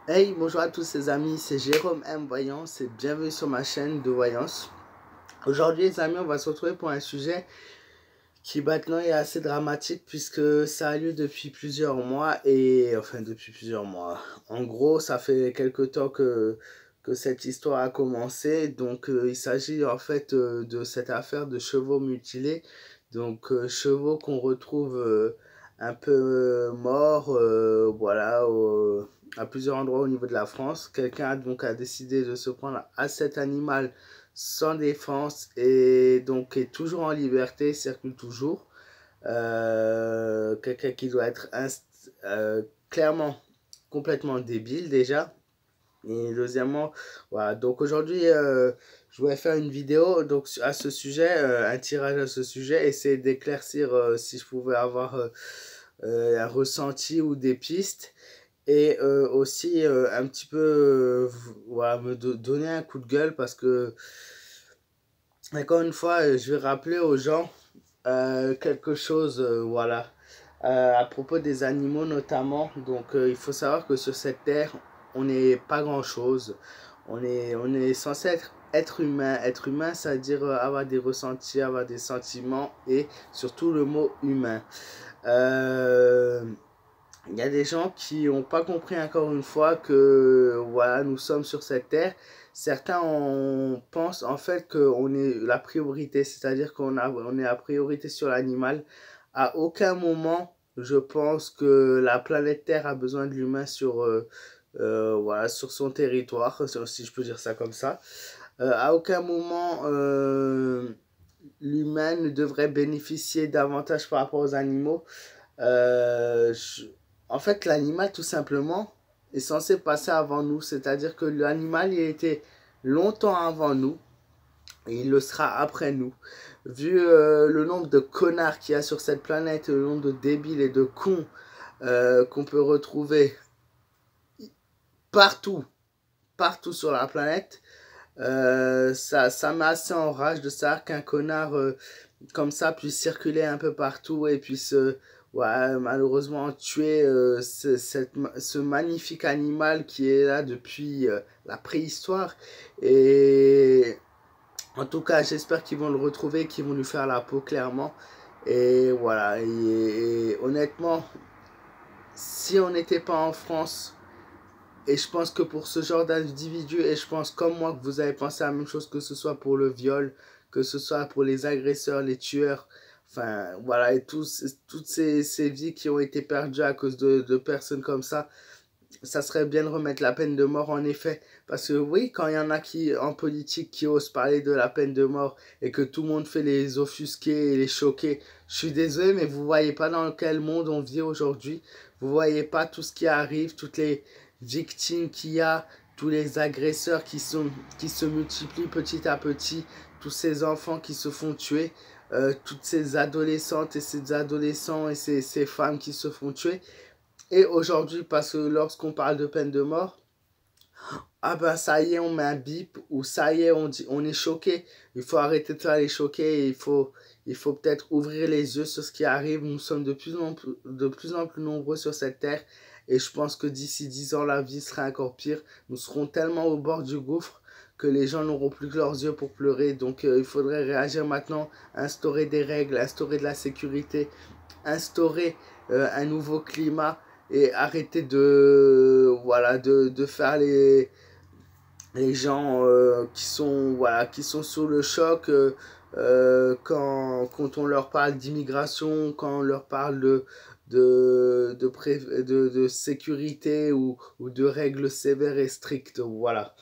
Hey, bonjour à tous les amis, c'est Jérôme M. Voyance et bienvenue sur ma chaîne de voyance. Aujourd'hui les amis, on va se retrouver pour un sujet qui maintenant est assez dramatique puisque ça a lieu depuis plusieurs mois depuis plusieurs mois. En gros, ça fait quelque temps que cette histoire a commencé. Donc il s'agit en fait de cette affaire de chevaux mutilés. Donc chevaux qu'on retrouve un peu morts, voilà, à plusieurs endroits au niveau de la France. Quelqu'un donc a décidé de se prendre à cet animal sans défense et donc est toujours en liberté, circule toujours. Quelqu'un qui doit être clairement complètement débile déjà. Et deuxièmement, voilà, donc aujourd'hui je voulais faire une vidéo donc à ce sujet, un tirage à ce sujet, essayer d'éclaircir si je pouvais avoir un ressenti ou des pistes. Et aussi un petit peu voilà, donner un coup de gueule parce que encore une fois je vais rappeler aux gens quelque chose voilà à propos des animaux notamment. Donc il faut savoir que sur cette terre on n'est pas grand chose, on est censé être humain. Être humain, c'est à dire avoir des ressentis, avoir des sentiments et surtout le mot humain. Il y a des gens qui n'ont pas compris encore une fois que voilà, nous sommes sur cette terre. Certains pensent en fait qu'on est la priorité, c'est-à-dire on est la priorité sur l'animal. À aucun moment, je pense que la planète Terre a besoin de l'humain sur, voilà, sur son territoire, si je peux dire ça comme ça. À aucun moment, l'humain ne devrait bénéficier davantage par rapport aux animaux. Euh, je- En fait, l'animal, tout simplement, est censé passer avant nous. C'est-à-dire que l'animal, il a été longtemps avant nous et il le sera après nous. Vu le nombre de connards qu'il y a sur cette planète, le nombre de débiles et de cons qu'on peut retrouver partout, partout sur la planète, ça m'a assez en rage de savoir qu'un connard comme ça puisse circuler un peu partout et puisse ouais, malheureusement tuer ce magnifique animal qui est là depuis la préhistoire. Et en tout cas, j'espère qu'ils vont le retrouver, qu'ils vont lui faire la peau clairement. Et voilà, et honnêtement, si on n'était pas en France, et je pense que pour ce genre d'individu, et je pense comme moi que vous avez pensé à la même chose, que ce soit pour le viol, que ce soit pour les agresseurs, les tueurs, enfin voilà, et toutes ces vies qui ont été perdues à cause de personnes comme ça serait bien de remettre la peine de mort en effet. Parce que oui, quand il y en a qui en politique qui osent parler de la peine de mort et que tout le monde fait les offusqués et les choqués, je suis désolé, mais vous voyez pas dans quel monde on vit aujourd'hui. Vous voyez pas tout ce qui arrive, toutes les victimes qu'il y a, tous les agresseurs qui se multiplient petit à petit, tous ces enfants qui se font tuer, toutes ces adolescentes et ces adolescents et ces femmes qui se font tuer. Et aujourd'hui, parce que lorsqu'on parle de peine de mort, ah ben ça y est, on met un bip, ou ça y est, on est choqué. Il faut arrêter de faire les choqués, et il faut peut-être ouvrir les yeux sur ce qui arrive. Nous sommes de plus en plus nombreux sur cette terre, et je pense que d'ici 10 ans, la vie sera encore pire. Nous serons tellement au bord du gouffre que les gens n'auront plus que leurs yeux pour pleurer. Donc il faudrait réagir maintenant, instaurer des règles, instaurer de la sécurité, instaurer un nouveau climat et arrêter de voilà de faire les gens voilà qui sont sous le choc quand on leur parle d'immigration, quand on leur parle de sécurité ou de règles sévères et strictes. Voilà.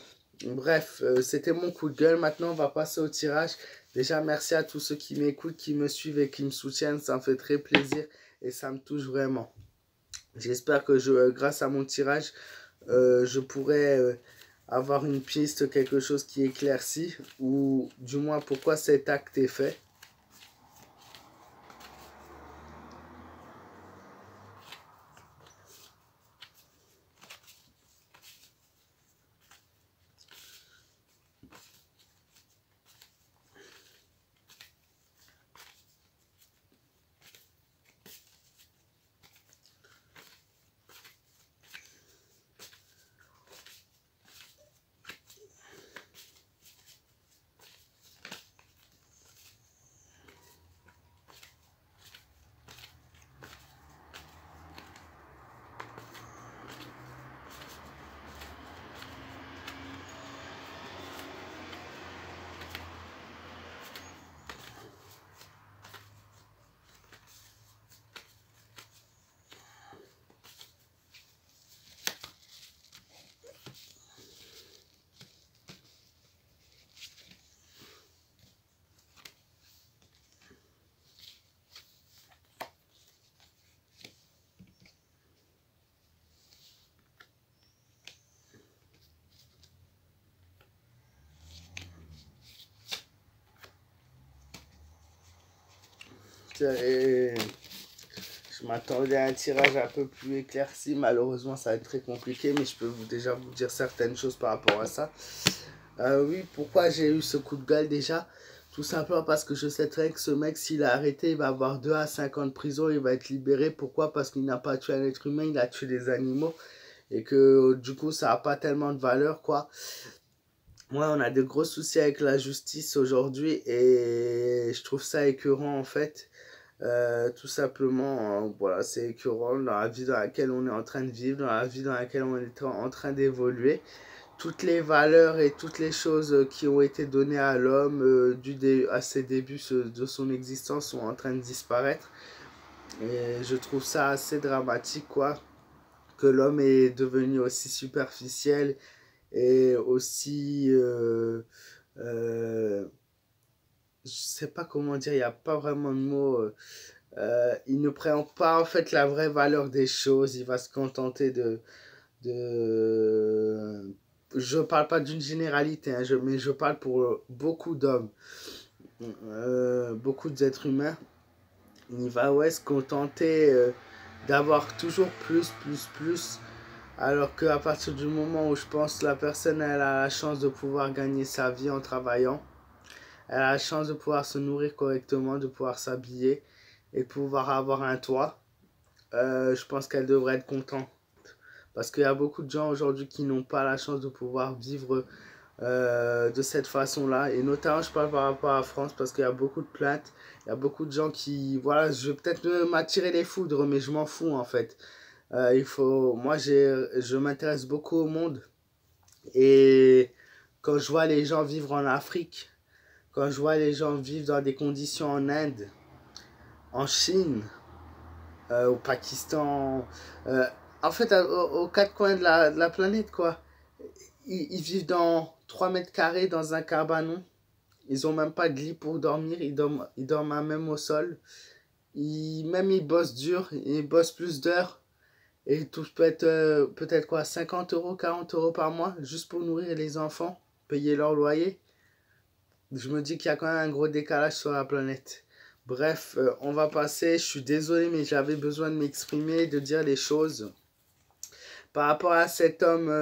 Bref, c'était mon coup de gueule. Maintenant, on va passer au tirage. Déjà, merci à tous ceux qui m'écoutent, qui me suivent et qui me soutiennent. Ça me fait très plaisir et ça me touche vraiment. J'espère que grâce à mon tirage, je pourrai avoir une piste, quelque chose qui éclaircit, ou du moins pourquoi cet acte est fait. Et je m'attendais à un tirage un peu plus éclairci. Malheureusement, ça va être très compliqué, mais je peux déjà vous dire certaines choses par rapport à ça. Oui, pourquoi j'ai eu ce coup de gueule déjà? Tout simplement parce que je sais très que ce mec, s'il est arrêté, il va avoir 2 à 5 ans de prison, il va être libéré. Pourquoi? Parce qu'il n'a pas tué un être humain, il a tué des animaux. Et que du coup, ça n'a pas tellement de valeur, quoi. Ouais, on a de gros soucis avec la justice aujourd'hui et je trouve ça écœurant en fait. Tout simplement, voilà, c'est écœurant dans la vie dans laquelle on est en train de vivre, dans la vie dans laquelle on est en train d'évoluer. Toutes les valeurs et toutes les choses qui ont été données à l'homme à ses débuts de son existence sont en train de disparaître. Et je trouve ça assez dramatique, quoi, que l'homme est devenu aussi superficiel et aussi je sais pas comment dire, il n'y a pas vraiment de mots. Il ne prend pas en fait la vraie valeur des choses, il va se contenter de... Je parle pas d'une généralité, hein, mais je parle pour beaucoup d'hommes, beaucoup d'êtres humains. Il va ouais, se contenter d'avoir toujours plus. Alors qu'à partir du moment où je pense que la personne elle a la chance de pouvoir gagner sa vie en travaillant, elle a la chance de pouvoir se nourrir correctement, de pouvoir s'habiller et de pouvoir avoir un toit, je pense qu'elle devrait être contente. Parce qu'il y a beaucoup de gens aujourd'hui qui n'ont pas la chance de pouvoir vivre de cette façon-là. Et notamment, je parle par rapport à la France parce qu'il y a beaucoup de plaintes. Il y a beaucoup de gens qui... Voilà, je vais peut-être m'attirer les foudres, mais je m'en fous en fait. Moi, je m'intéresse beaucoup au monde. Et quand je vois les gens vivre en Afrique, quand je vois les gens vivre dans des conditions en Inde, en Chine, au Pakistan, en fait, aux quatre coins de la planète, quoi. Ils vivent dans 3 mètres carrés dans un cabanon. Ils ont même pas de lit pour dormir. Ils dorment même au sol. Même ils bossent dur. Ils bossent plus d'heures. Et tout peut être peut-être quoi, 50 euros, 40 euros par mois, juste pour nourrir les enfants, payer leur loyer. Je me dis qu'il y a quand même un gros décalage sur la planète. Bref, on va passer. Je suis désolé, mais j'avais besoin de m'exprimer, de dire les choses. Par rapport à cet homme,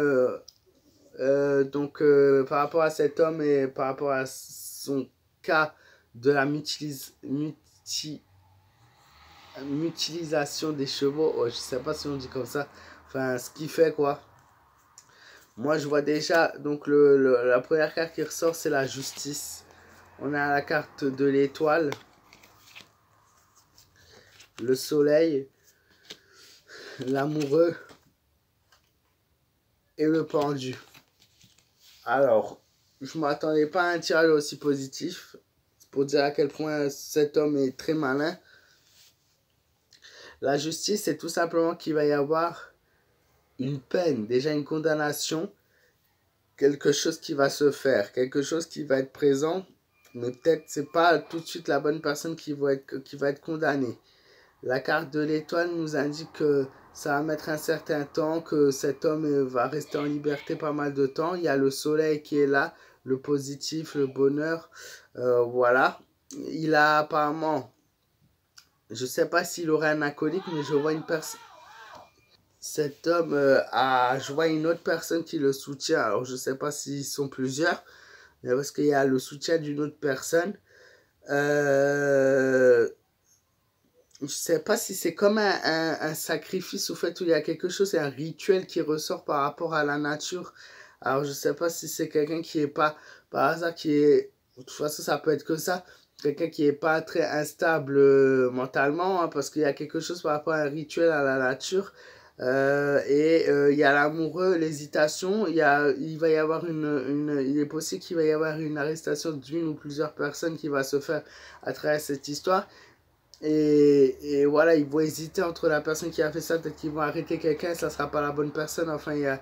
par rapport à cet homme et par rapport à son cas de la mutilisation des chevaux, oh, je sais pas si on dit comme ça, enfin ce qui fait quoi. Moi je vois déjà, donc la première carte qui ressort c'est la justice. On a la carte de l'étoile, le soleil, l'amoureux et le pendu. Alors, je m'attendais pas à un tirage aussi positif, pour dire à quel point cet homme est très malin. La justice, c'est tout simplement qu'il va y avoir une peine, déjà une condamnation, quelque chose qui va se faire, quelque chose qui va être présent, mais peut-être c'est pas tout de suite la bonne personne qui va être condamnée. La carte de l'étoile nous indique que ça va mettre un certain temps, que cet homme va rester en liberté pas mal de temps. Il y a le soleil qui est là, le positif, le bonheur, voilà. Il a apparemment, je sais pas s'il aurait un acolyte, mais je vois une personne. Cet homme je vois une autre personne qui le soutient. Alors je sais pas s'ils sont plusieurs, mais parce qu'il y a le soutien d'une autre personne. Je sais pas si c'est comme un sacrifice au fait où il y a quelque chose, c'est un rituel qui ressort par rapport à la nature. Alors je sais pas si c'est quelqu'un qui est pas, par hasard, qui est, de toute façon ça peut être que ça, quelqu'un qui est pas très instable mentalement, hein, parce qu'il y a quelque chose par rapport à un rituel à la nature. Il y a l'amoureux, l'hésitation, il va y avoir il est possible qu'il va y avoir une arrestation d'une ou plusieurs personnes qui va se faire à travers cette histoire. Et voilà, ils vont hésiter entre la personne qui a fait ça, peut-être qu'ils vont arrêter quelqu'un, ça sera pas la bonne personne. Enfin, il y a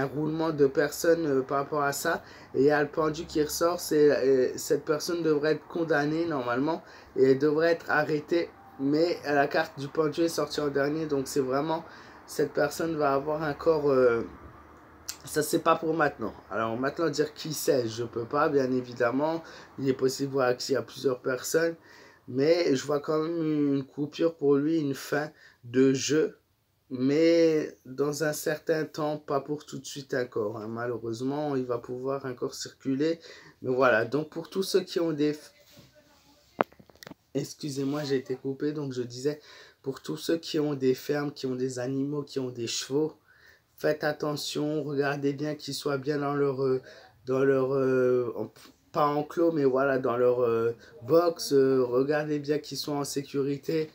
un roulement de personnes par rapport à ça. Et il y a le pendu qui ressort, cette personne devrait être condamnée normalement et elle devrait être arrêtée. Mais la carte du pendu est sortie en dernier, donc c'est vraiment, cette personne va avoir un corps... ça c'est pas pour maintenant. Alors maintenant dire qui c'est, je peux pas, bien évidemment. Il est possible voir qu'il y a plusieurs personnes. Mais je vois quand même une coupure pour lui, une fin de jeu. Mais dans un certain temps, pas pour tout de suite encore, hein. Malheureusement, il va pouvoir encore circuler. Mais voilà, donc pour tous ceux qui ont des... Excusez-moi, j'ai été coupé, donc je disais, pour tous ceux qui ont des fermes, qui ont des animaux, qui ont des chevaux, faites attention, regardez bien qu'ils soient bien dans leur pas enclos, mais voilà, dans leur box. Regardez bien qu'ils soient en sécurité.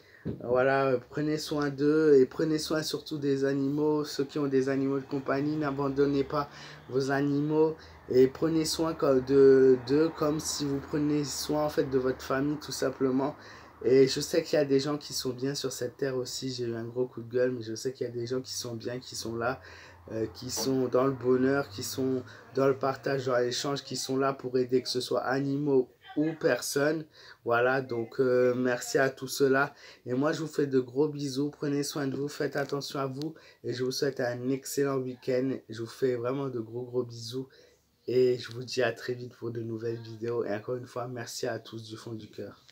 Voilà, prenez soin d'eux et prenez soin surtout des animaux. Ceux qui ont des animaux de compagnie, n'abandonnez pas vos animaux et prenez soin d'eux comme si vous preniez soin en fait de votre famille tout simplement. Et je sais qu'il y a des gens qui sont bien sur cette terre aussi. J'ai eu un gros coup de gueule, mais je sais qu'il y a des gens qui sont bien, qui sont là, qui sont dans le bonheur, qui sont dans le partage, dans l'échange, qui sont là pour aider, que ce soit animaux ou personnes. Voilà, donc merci à tous ceux-là. Et moi, je vous fais de gros bisous. Prenez soin de vous, faites attention à vous. Et je vous souhaite un excellent week-end. Je vous fais vraiment de gros bisous. Et je vous dis à très vite pour de nouvelles vidéos. Et encore une fois, merci à tous du fond du cœur.